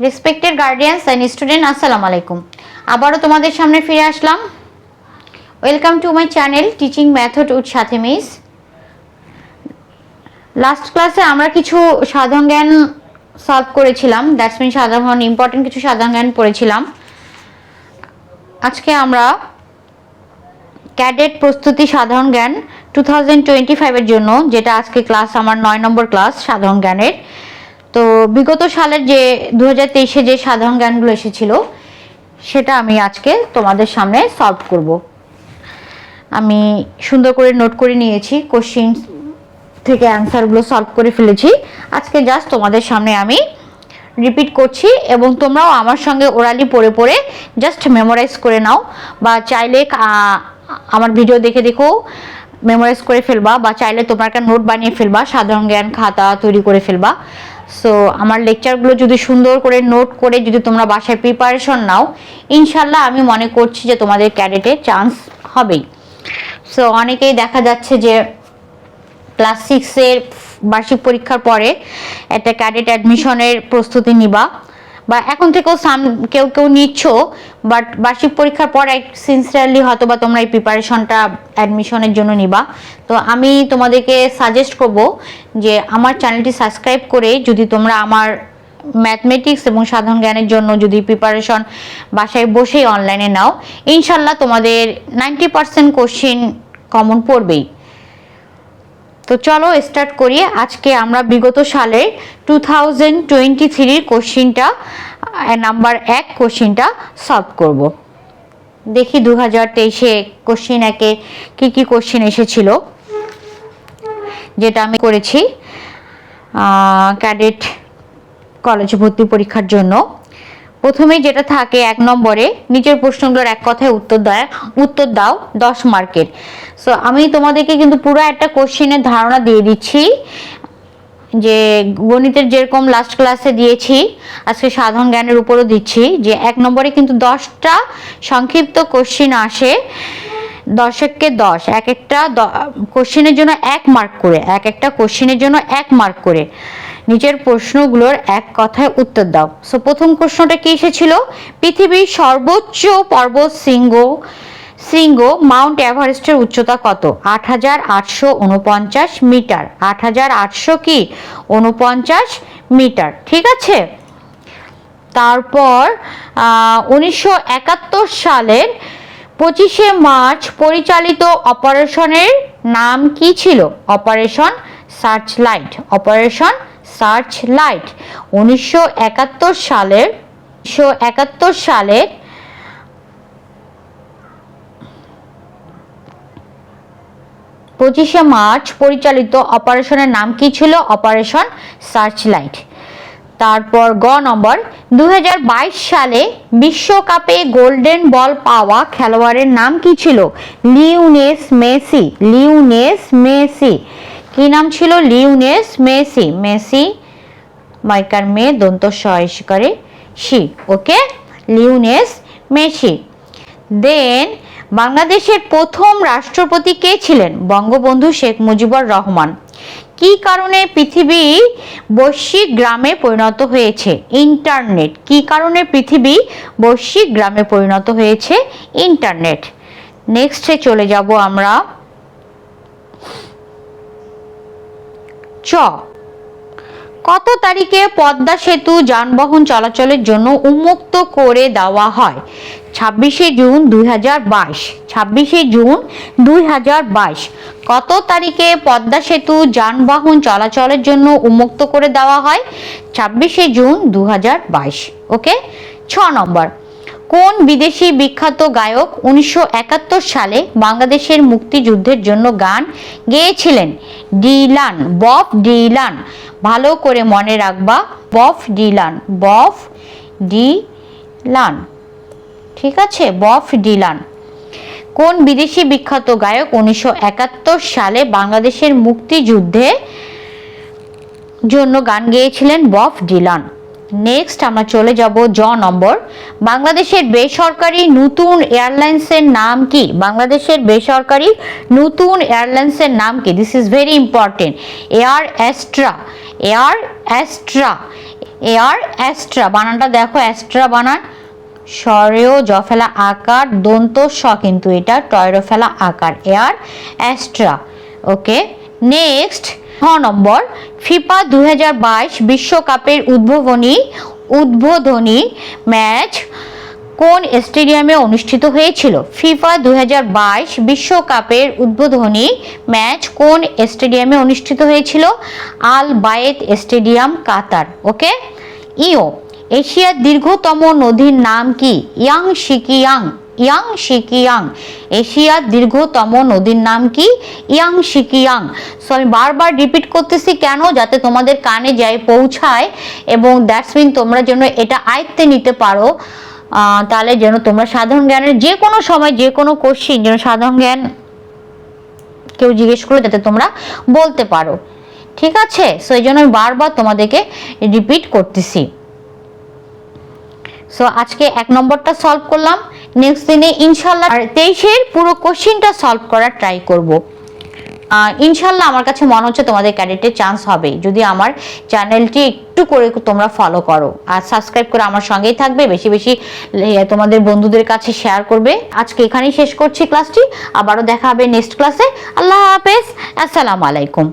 Respected guardians and student, আসসালামু আলাইকুম। আবারও তোমাদের সামনে ফিরে আসলাম। Welcome to my channel teaching method with Sathi miss. Last ক্লাসে আমরা কিছু সাধারণ জ্ঞান সলভ করেছিলাম, দ্যাটস মিন সাধারণ ইম্পর্টেন্ট কিছু সাধারণ জ্ঞান পড়েছিলাম। আজকে আমরা ক্যাডেট প্রস্তুতি সাধারণ জ্ঞান 2025-এর জন্য, যেটা আজকে ক্লাস আমার 9 নম্বর ক্লাস সাধারণ জ্ঞানের। তো বিগত সালের যে 2023-এ যে সাধারণ জ্ঞানগুলো এসেছিল সেটা আমি আজকে তোমাদের সামনে সলভ করব। আমি সুন্দর করে নোট করে নিয়েছি, কোশ্চিন থেকে অ্যান্সারগুলো সলভ করে ফেলেছি। আজকে জাস্ট তোমাদের সামনে আমি রিপিট করছি এবং তোমরাও আমার সঙ্গে ওরালি পড়ে পড়ে জাস্ট মেমোরাইজ করে নাও, বা চাইলে আমার ভিডিও দেখে দেখো মেমোরাইজ করে ফেলবা, বা চাইলে তোমরা একটা নোট বানিয়ে ফেলবা, সাধারণ জ্ঞান খাতা তৈরি করে ফেলবা। সো আমার লেকচারগুলো যদি সুন্দর করে নোট করে যদি তোমরা বাসায় প্রিপারেশন নাও, ইনশাল্লাহ আমি মনে করছি যে তোমাদের ক্যাডেটে চান্স হবেই। সো অনেকেই দেখা যাচ্ছে যে ক্লাস 6-এর বার্ষিক পরীক্ষার পরে একটা ক্যাডেট অ্যাডমিশনের প্রস্তুতি নিবা, বা এখন থেকেও কেউ কেউ নিচ্ছ, বাট বার্ষিক পরীক্ষার পর সিনসিয়ারলি হয়তো বা তোমরা এই প্রিপারেশনটা অ্যাডমিশনের জন্য নিবা। তো আমি তোমাদেরকে সাজেস্ট করব যে আমার চ্যানেলটি সাবস্ক্রাইব করে যদি তোমরা আমার ম্যাথমেটিক্স এবং সাধারণ জ্ঞানের জন্য যদি প্রিপারেশন বাসায় বসেই অনলাইনে নাও, ইনশাল্লাহ তোমাদের 90% কোশ্চিন কমন পড়বেই। তো চলো স্টার্ট করি। আজকে আমরা বিগত সালের 2023-র কোশ্চিনটা নাম্বার 1 কোশ্চিনটা সলভ করব। দেখি 2023-এ কোশ্চিন একে কি কি কোশ্চিন এসেছিল, যেটা আমি করেছি ক্যাডেট কলেজ ভর্তি পরীক্ষার জন্য। প্রথমেই যেটা থাকে 1 নম্বরে, নিচের প্রশ্নগুলোর এক কথায় উত্তর দাও 10 মার্কের। সো আমি তোমাদেরকে কিন্তু পুরো একটা কোশ্চিনের ধারণা দিয়ে দিচ্ছি, যে গণিতের যেরকম লাস্ট ক্লাসে দিয়েছি আজকে সাধারণ জ্ঞানের উপরও দিচ্ছি, যে 1 নম্বরে কিন্তু 10টা সংক্ষিপ্ত কোশ্চিন আসে, 10-কে 10, এক একটা কোশ্চিনের জন্য 1 মার্ক করে, এক একটা কোশ্চিনের জন্য 1 মার্ক করে। নিচের প্রশ্নগুলোর এক কথায় উত্তর দাও। সো প্রথম প্রশ্নটা কি এসেছিল, পৃথিবীর সর্বোচ্চ পর্বত শৃঙ্গ মাউন্ট এভারেস্টের উচ্চতা কত? 8849 মিটার। 8849 মিটার, ঠিক আছে। তারপর 1971 সালের 25শে মার্চ পরিচালিত অপারেশনের নাম কি ছিল? Operation searchlight. অপারেশন সার্চলাইট 1971 সালের 25শে মার্চ পরিচালিত অপারেশনের নাম কি ছিল? Operation searchlight. তারপর গ নম্বর, 2022 সালে বিশ্বকাপে গোল্ডেন বল পাওয়া খেলোয়াড়ের নাম কি ছিল? Lionel Messi. লিওনেল মেসি, কি নাম ছিল? Lionel Messi. মেসি মাইকার মে দন্ত সহকারে সি, ওকে, লিওনেল মেসি। দেন বাংলাদেশের প্রথম রাষ্ট্রপতি কে ছিলেন? বঙ্গবন্ধু শেখ মুজিবুর রহমান। কি কারণে পৃথিবী বৈশ্বিক গ্রামে পরিণত হয়েছে? ইন্টারনেট। কি কারণে পৃথিবী বৈশ্বিক গ্রামে পরিণত হয়েছে? ইন্টারনেট। নেক্সটে চলে যাব আমরা। চ, কত তারিখে পদ্মা সেতু যানবাহন চলাচলের জন্য উন্মুক্ত করে দেওয়া হয়? 26শে জুন 2022। 26শে জুন 2022। কত তারিখে পদ্মা সেতু যানবাহন চলাচলের জন্য উন্মুক্ত করে দেওয়া হয়? 26শে জুন 2022, ওকে। 6 নম্বর, কোন বিদেশি বিখ্যাত গায়ক 1971 সালে বাংলাদেশের মুক্তিযুদ্ধের জন্য গান গেয়েছিলেন? Dylan, Bob Dylan. ভালো করে মনে রাখবা, বব ডিলান। বব ডিলান, ঠিক আছে, বব ডিলান। কোন বিদেশি বিখ্যাত গায়ক 1971 সালে বাংলাদেশের মুক্তিযুদ্ধে জন্য গান গেয়েছিলেন? Bob Dylan. নেক্সট আমরা চলে যাব জ নম্বর, বাংলাদেশের বেসরকারি নতুন এয়ারলাইন্সের নাম কি? বাংলাদেশের বেসরকারি নতুন এয়ারলাইন্সের নাম কি? This is very important. Air Astra. Air Astra. Air Astra, বানানটা দেখো অ্যাস্ট্রা বানান, স্বরেও জ ফেলা আকার, দন্ত স কিন্তু এটা, টয়রো ফেলা আকার, এয়ার অ্যাস্ট্রা। ওকে, নেক্সট 6 নম্বর, ফিফা 2022 বিশ্বকাপের উদ্বোধনী ম্যাচ কোন স্টেডিয়ামে অনুষ্ঠিত হয়েছিল? ফিফা 2022 বিশ্বকাপের উদ্বোধনী ম্যাচ কোন স্টেডিয়ামে অনুষ্ঠিত হয়েছিল? আল বায়েত স্টেডিয়াম, কাতার। ওকে, ইও, এশিয়ার দীর্ঘতম নদীর নাম কি? ইয়াংশিকিয়াং। এশিয়ার দীর্ঘতম নদীর নাম কি? ইয়াংশিকিয়াং। সো আমি বারবার রিপিট করতেছি কেন? যাতে তোমাদের কানে যায়, পৌঁছায়, এবং দ্যাটস মিন তোমরা যেন এটা আয়ত্তে নিতে পারো, তাহলে যেন তোমরা সাধারণ জ্ঞানের যে কোনো সময় যে কোনো কোশ্চিন যেন সাধারণ জ্ঞান কেউ জিজ্ঞেস করলে যাতে তোমরা বলতে পারো। ঠিক আছে, সো এই জন্য আমি বারবার তোমাদেরকে রিপিট করতেছি। সো আজকে 1 নম্বরটা সলভ করলাম, নেক্সট দিনে ইনশাল্লাহ 23-এর পুরো কোশ্চিনটা সলভ করার ট্রাই করব। ইনশাল্লাহ আমার কাছে মনে হচ্ছে তোমাদের ক্যাডেটের চান্স হবে যদি আমার চ্যানেলটি একটু করে তোমরা ফলো করো আর সাবস্ক্রাইব করে আমার সঙ্গেই থাকবে, বেশি বেশি তোমাদের বন্ধুদের কাছে শেয়ার করবে। আজকে এখানেই শেষ করছি ক্লাসটি, আবারও দেখা হবে নেক্সট ক্লাসে। আল্লাহ হাফেজ, আসসালামু আলাইকুম।